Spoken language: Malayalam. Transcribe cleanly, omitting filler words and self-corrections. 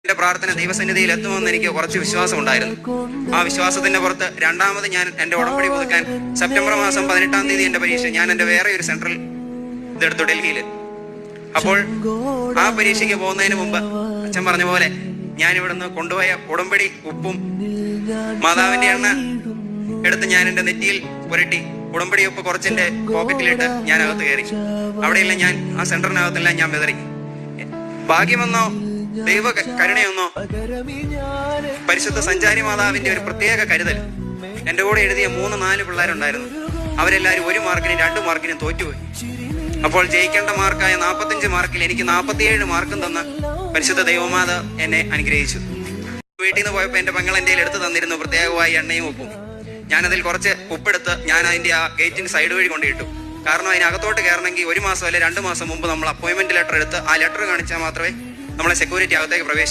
എന്റെ പ്രാർത്ഥന ദൈവസന്നിധിയിൽ എത്തുമെന്ന് എനിക്ക് കുറച്ച് വിശ്വാസം ഉണ്ടായിരുന്നു. ആ വിശ്വാസത്തിന്റെ പുറത്ത് രണ്ടാമത് ഞാൻ എന്റെ ഉടമ്പടി പുതുക്കാൻ സെപ്റ്റംബർ മാസം 18-ാം തീയതി എന്റെ പരീക്ഷ ഞാൻ എന്റെ വേറെ ഒരു സെൻട്രൽ ഇതെടുത്തു, ഡൽഹിയിൽ. അപ്പോൾ ആ പരീക്ഷയ്ക്ക് പോകുന്നതിന് മുമ്പ് അച്ഛൻ പറഞ്ഞ പോലെ ഞാൻ ഇവിടുന്ന് കൊണ്ടുപോയ ഉടമ്പടി ഉപ്പും മാതാവിന്റെ എണ്ണ എടുത്ത് ഞാൻ എന്റെ നെറ്റിയിൽ പുരട്ടി ഉടമ്പടി ഉപ്പ് കുറച്ചെന്റെ പോക്കറ്റിലിട്ട് ഞാൻ അകത്ത് കയറി. അവിടെയെല്ലാം ഞാൻ ആ സെന്ററിനകത്തെല്ലാം ഞാൻ വിതറി. ഭാഗ്യമെന്നോ ദൈവ കരുണയൊന്നോ പരിശുദ്ധ സഞ്ചാരി മാതാവിന്റെ ഒരു പ്രത്യേക കരുതൽ. എന്റെ കൂടെ എഴുതിയ 3-4 പിള്ളേരുണ്ടായിരുന്നു. അവരെല്ലാവരും 1 മാർക്കിനും 2 മാർക്കിനും തോറ്റുപോയി. അപ്പോൾ ജയിക്കേണ്ട മാർക്കായ 45 മാർക്കിൽ എനിക്ക് 47 മാർക്കും തന്ന് പരിശുദ്ധ ദൈവമാത എന്നെ അനുഗ്രഹിച്ചു. വീട്ടിൽ നിന്ന് പോയപ്പോൾ എന്റെ പെങ്ങൾ എന്റെ എടുത്തു തന്നിരുന്നു പ്രത്യേകമായി എണ്ണയും ഉപ്പും. ഞാനതിൽ കുറച്ച് ഉപ്പെടുത്ത് ഞാൻ അതിന്റെ ആ ഗേറ്റിന് സൈഡ് വഴി കൊണ്ടിട്ടു. കാരണം അതിനകത്തോട്ട് കയറണമെങ്കിൽ 1 മാസം അല്ലെ 2 മാസം മുമ്പ് നമ്മൾ അപ്പോയിന്റ്മെന്റ് ലെറ്റർ എടുത്ത് ആ ലെറ്റർ കാണിച്ചാൽ മാത്രമേ നമ്മളെ സെക്യൂരിറ്റി അകത്തേക്ക് പ്രവേശിപ്പിക്കൂ.